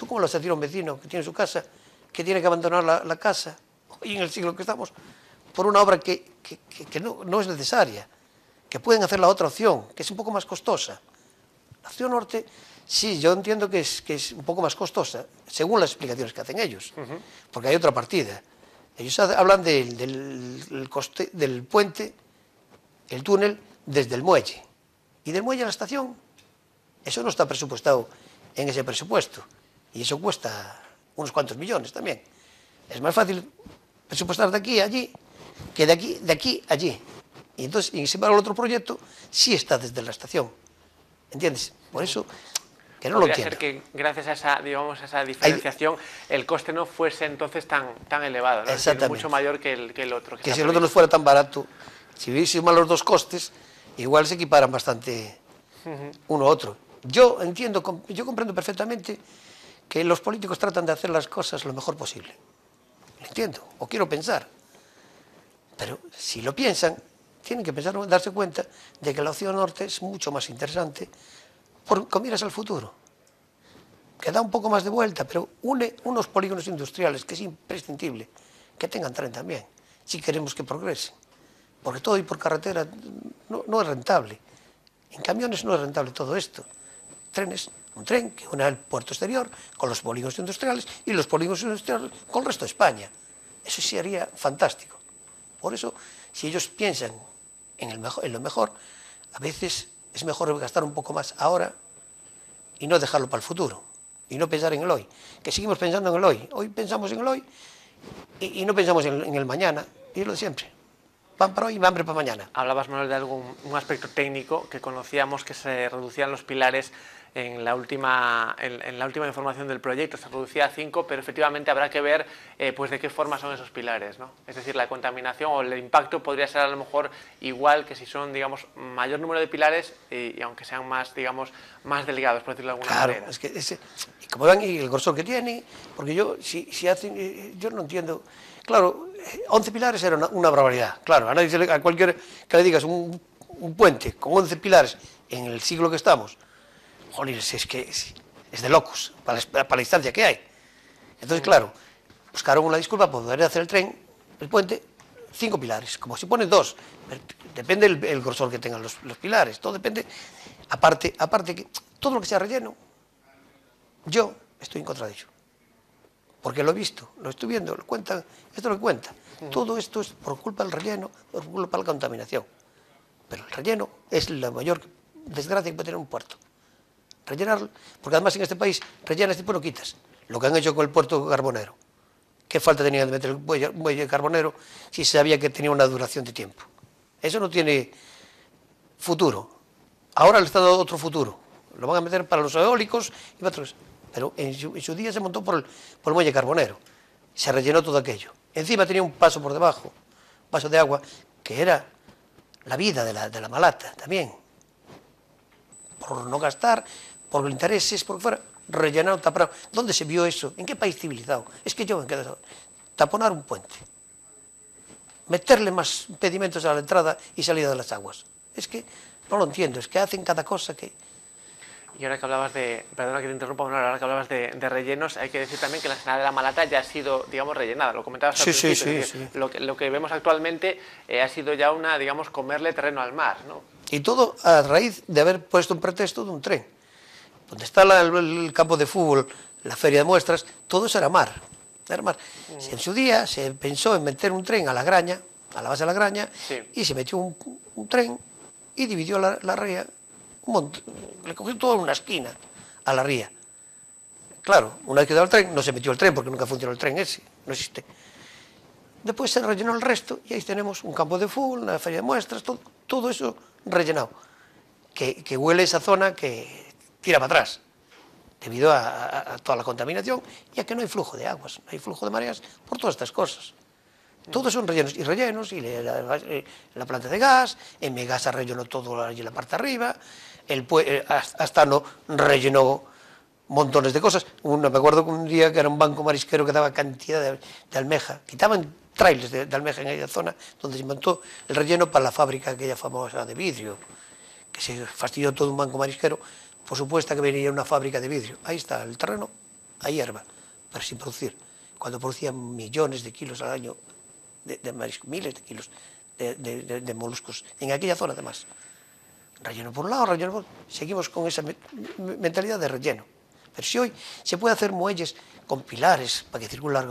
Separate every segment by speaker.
Speaker 1: ¿Tú cómo le vas a decir a un vecino que tiene su casa que tiene que abandonar la casa, hoy en el siglo que estamos, por una obra que no es necesaria, que pueden hacer la otra opción, que es un poco más costosa? La opción norte, sí, yo entiendo que es un poco más costosa, según las explicaciones que hacen ellos, porque hay otra partida. Ellos hablan del coste del puente, el túnel, desde el muelle. Y del muelle a la estación, eso no está presupuestado en ese presupuesto. Y eso cuesta unos cuantos millones también. Es más fácil presupuestar de aquí a allí que de aquí a allí. Y entonces, sin embargo, el otro proyecto sí está desde la estación. ¿Entiendes? Por eso, que no lo entiendo.
Speaker 2: Podría ser que gracias a esa, digamos, a esa diferenciación, el coste no fuese entonces tan elevado, ¿no? Es decir, mucho mayor que el otro.
Speaker 1: Que si el otro no fuera tan barato, si hubiésemos los dos costes, igual se equiparan bastante uno a otro. Yo entiendo, yo comprendo perfectamente que los políticos tratan de hacer las cosas lo mejor posible. Lo entiendo, o quiero pensar. Pero si lo piensan, tienen que pensar, darse cuenta de que la opción norte es mucho más interesante con miras al futuro. Que da un poco más de vuelta, pero une unos polígonos industriales que es imprescindible que tengan tren también, si queremos que progresen. Porque todo ir por carretera no es rentable. En camiones no es rentable todo esto. Trenes, un tren que une el puerto exterior con los polígonos industriales y los polígonos industriales con el resto de España. Eso sería fantástico. Por eso, si ellos piensan en lo mejor, a veces es mejor gastar un poco más ahora y no dejarlo para el futuro, y no pensar en el hoy. Que seguimos pensando en el hoy. Hoy pensamos en el hoy y no pensamos en el mañana, y es lo de siempre. Pan para hoy y hambre para mañana.
Speaker 2: Hablabas, Manuel, de un aspecto técnico que conocíamos, que se reducían los pilares en la última información del proyecto. Se reducía a 5, pero efectivamente habrá que ver pues de qué forma son esos pilares, ¿no? Es decir, la contaminación o el impacto podría ser a lo mejor igual que si son, digamos, mayor número de pilares y aunque sean más, digamos, más delgados, por decirlo de alguna manera.
Speaker 1: Claro, es que como ven, y el grosor que tiene, porque yo, si hacen, yo no entiendo. Claro, 11 pilares era una barbaridad. Claro, a cualquier que le digas un puente con 11 pilares en el siglo que estamos, joder, es que es de locos para la distancia que hay. Entonces, claro, buscaron una disculpa para poder hacer el puente, 5 pilares, como si ponen 2. Depende el grosor que tengan los pilares, todo depende. Aparte que todo lo que sea relleno, yo estoy en contra de ello. Porque lo he visto, lo estoy viendo, lo cuentan, esto es lo que cuenta. Todo esto es por culpa del relleno, por culpa de la contaminación. Pero el relleno es la mayor desgracia que puede tener un puerto. Rellenarlo, porque además en este país rellenas y después lo quitas. Lo que han hecho con el puerto carbonero. ¿Qué falta tenía de meter el muelle carbonero si se sabía que tenía una duración de tiempo? Eso no tiene futuro. Ahora le está dando otro futuro. Lo van a meter para los eólicos y para otros. Pero en su día se montó por el muelle carbonero. Se rellenó todo aquello. Encima tenía un paso por debajo, un paso de agua, que era la vida de la Malata también. Por no gastar, por intereses, por fuera, rellenado, taponado. ¿Dónde se vio eso? ¿En qué país civilizado? Es que yo me quedo. Taponar un puente. Meterle más impedimentos a la entrada y salida de las aguas. Es que no lo entiendo, es que hacen cada cosa que...
Speaker 2: Y ahora que hablabas perdona que te interrumpa, ahora que hablabas de rellenos, hay que decir también que la General de la Malata ya ha sido, digamos, rellenada, lo comentabas al principio. Sí. Lo que vemos actualmente ha sido ya digamos, comerle terreno al mar, ¿no?
Speaker 1: Y todo a raíz de haber puesto un pretexto de un tren. Donde está el campo de fútbol, la feria de muestras, todo eso era mar. Era mar. En su día se pensó en meter un tren a la Graña, a la base de la Graña, y se metió un tren y dividió la ría. Le cogió toda una esquina a la ría. Claro, una vez que dio el tren, no se metió el tren porque nunca funcionó el tren ese, no existe. Después se rellenó el resto y ahí tenemos un campo de fútbol, una feria de muestras, todo eso rellenado. Que huele esa zona que tira para atrás, debido a toda la contaminación y a que no hay flujo de aguas, no hay flujo de mareas por todas estas cosas. Todos son rellenos, y la planta de gas, Enmigasa rellenó todo allí en la parte de arriba, Astano rellenó montones de cosas. Me acuerdo que un día que era un banco marisquero que daba cantidad de almeja, quitaban trailers de almeja en aquella zona donde se montó el relleno para la fábrica aquella famosa de vidrio, que se fastidió todo un banco marisquero, por supuesto que venía una fábrica de vidrio. Ahí está el terreno, a hierba, pero sin producir. Cuando producían millones de kilos al año de marisco, miles de kilos de moluscos, en aquella zona además. Relleno por un lado, relleno por otro. Seguimos con esa mentalidad de relleno. Pero si hoy se puede hacer muelles con pilares para que circule el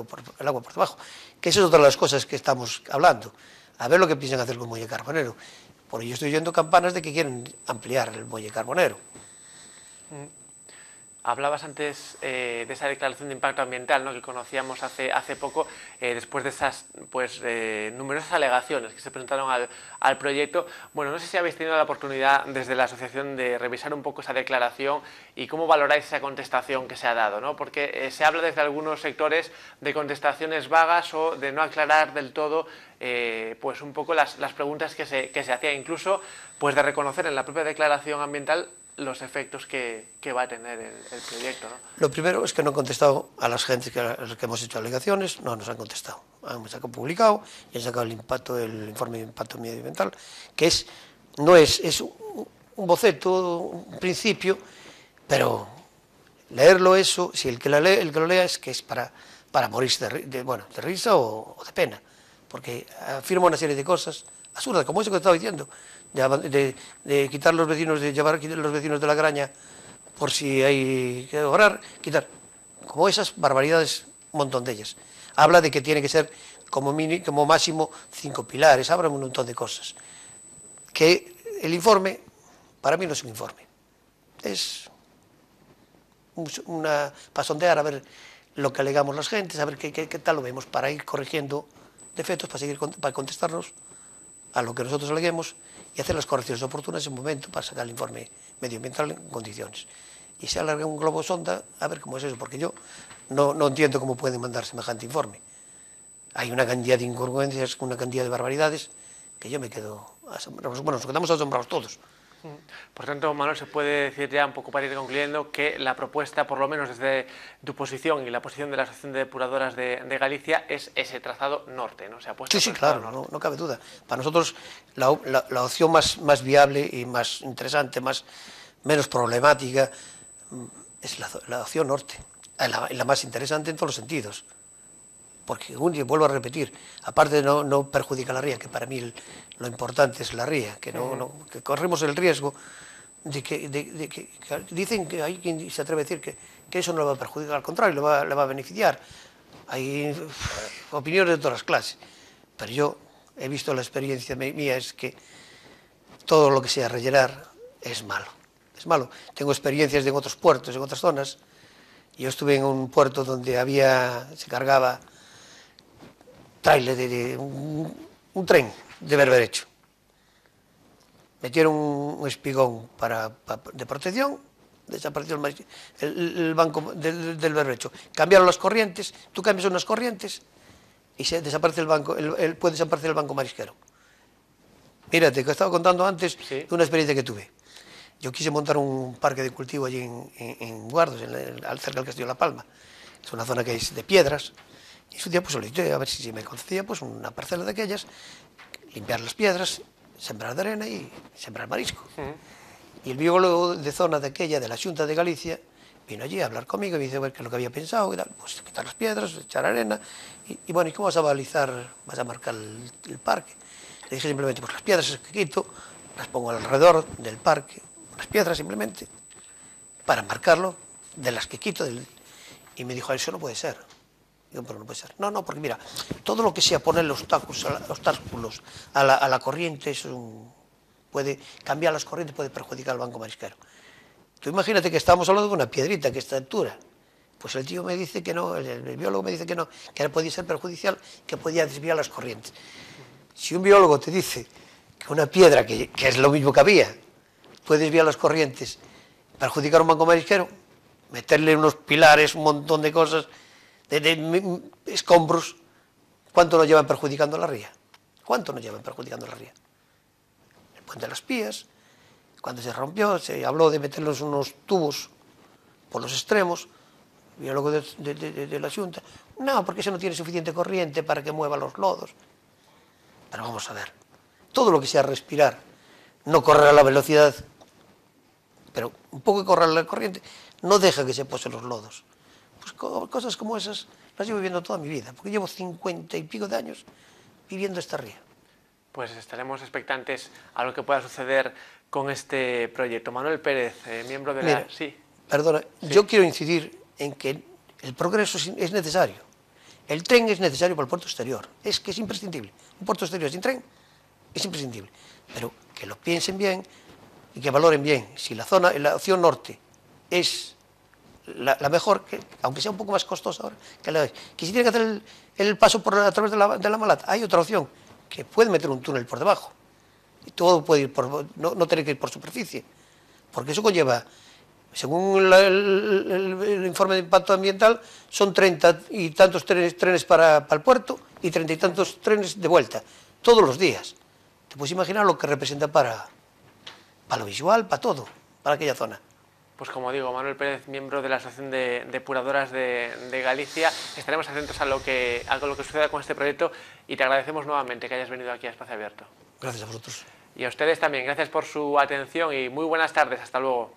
Speaker 1: agua por debajo, que esa es otra de las cosas que estamos hablando. A ver lo que piensan hacer con el muelle Carbonero. Por ello estoy oyendo campanas de que quieren ampliar el muelle Carbonero.
Speaker 2: Hablabas antes de esa declaración de impacto ambiental, ¿no?, que conocíamos hace poco, después de esas numerosas alegaciones que se presentaron al proyecto. Bueno, no sé si habéis tenido la oportunidad desde la asociación de revisar un poco esa declaración y cómo valoráis esa contestación que se ha dado, ¿no? Porque se habla desde algunos sectores de contestaciones vagas o de no aclarar del todo pues un poco las preguntas que se hacían, incluso pues de reconocer en la propia declaración ambiental los efectos que va a tener el proyecto, ¿no?
Speaker 1: Lo primero es que no han contestado a las gentes a las que hemos hecho alegaciones, no nos han contestado. Han sacado publicado y han sacado el informe de impacto medioambiental, que es un boceto, un principio, pero leerlo eso, si el que lo lea es que es para morirse de risa o de pena, porque afirma una serie de cosas absurdas, como eso que estaba diciendo, de quitar los vecinos, de llevar los vecinos de la Graña por si hay que orar, quitar, como esas barbaridades, un montón de ellas. Habla de que tiene que ser como máximo 5 pilares, habla un montón de cosas. Que el informe, para mí no es un informe, es para sondear, a ver lo que alegamos las gentes, a ver qué tal lo vemos, para ir corrigiendo defectos, para contestarnos a lo que nosotros aleguemos y hacer las correcciones oportunas en un momento para sacar el informe medioambiental en condiciones. Y se alarga un globo sonda a ver cómo es eso, porque yo no entiendo cómo pueden mandar semejante informe. Hay una cantidad de incongruencias, una cantidad de barbaridades, que yo me quedo asombrado. Bueno, nos quedamos asombrados todos.
Speaker 2: Por tanto, Manuel, se puede decir ya, un poco para ir concluyendo, que la propuesta, por lo menos desde tu posición y la posición de la Asociación de Depuradoras de Galicia, es ese trazado norte, ¿no? Se ha puesto
Speaker 1: Sí, claro, no cabe duda. Para nosotros la opción más viable y más interesante, menos problemática, es la opción norte, la más interesante en todos los sentidos. Porque, vuelvo a repetir, aparte de no perjudicar la ría, que para mí lo importante es la ría, que corremos el riesgo de que dicen que hay quien se atreve a decir que eso no le va a perjudicar, al contrario, le va a beneficiar. Hay opiniones de todas las clases, pero yo he visto la experiencia mía, es que todo lo que sea rellenar es malo. Es malo. Tengo experiencias en otros puertos, en otras zonas. Yo estuve en un puerto donde se cargaba tráiler un tren de berberecho. Metieron un espigón de protección, desapareció el banco del berberecho. Cambiaron las corrientes, tú cambias unas corrientes y desaparece puede desaparecer el banco marisquero. Mírate, que estaba contando antes de una experiencia que tuve. Yo quise montar un parque de cultivo allí en Guardos, cerca del Castillo de La Palma. Es una zona que es de piedras. Y en su día pues solicité a ver si me concedía pues una parcela de aquellas, limpiar las piedras, sembrar de arena y sembrar marisco. Y el biólogo de zona de aquella, de la Xunta de Galicia, vino allí a hablar conmigo y me dice a ver qué es lo que había pensado y tal. Pues quitar las piedras, echar arena y bueno, ¿y cómo vas a balizar, vas a marcar el parque? Le dije simplemente, pues las piedras que quito, las pongo alrededor del parque, las piedras simplemente, para marcarlo, de las que quito. Y me dijo, eso no puede ser. Digo, pero no puede ser. No, porque mira, todo lo que sea ponerle obstáculos a la corriente, puede cambiar las corrientes, puede perjudicar al banco marisquero. Tú imagínate que estábamos hablando de una piedrita que está de altura. Pues el tío me dice que no, el biólogo me dice que no, que podía ser perjudicial, que podía desviar las corrientes. Si un biólogo te dice que una piedra, que es lo mismo que había, puede desviar las corrientes, perjudicar a un banco marisquero, meterle unos pilares, un montón de cosas, de escombros, ¿cuánto nos llevan perjudicando la ría? ¿Cuánto nos llevan perjudicando la ría? El puente de las Pías, cuando se rompió, se habló de meterlos unos tubos por los extremos, el biólogo de la Xunta, no, porque eso no tiene suficiente corriente para que mueva los lodos. Pero vamos a ver, todo lo que sea respirar, no correr a la velocidad, pero un poco que correr la corriente, no deja que se posen los lodos. Pues cosas como esas las llevo viviendo toda mi vida, porque llevo 50 y pico de años viviendo esta ría.
Speaker 2: Pues estaremos expectantes a lo que pueda suceder con este proyecto. Manuel Pérez, miembro de
Speaker 1: Mira,
Speaker 2: Sí.
Speaker 1: perdona, yo quiero incidir en que el progreso es necesario. El tren es necesario para el puerto exterior, es que es imprescindible. Un puerto exterior sin tren es imprescindible, pero que lo piensen bien y que valoren bien si la opción norte es la mejor, aunque sea un poco más costosa ahora, que si tiene que hacer el paso a través de la Malata, hay otra opción, que puede meter un túnel por debajo, y todo puede ir no tener que ir por superficie, porque eso conlleva, según el informe de impacto ambiental, son 30 y tantos trenes para el puerto y 30 y tantos trenes de vuelta, todos los días. Te puedes imaginar lo que representa para lo visual, para todo, para aquella zona.
Speaker 2: Pues como digo, Manuel Pérez, miembro de la Asociación de Depuradoras de Galicia, estaremos atentos a lo que suceda con este proyecto y te agradecemos nuevamente que hayas venido aquí a Espacio Abierto.
Speaker 1: Gracias a vosotros.
Speaker 2: Y a ustedes también, gracias por su atención y muy buenas tardes, hasta luego.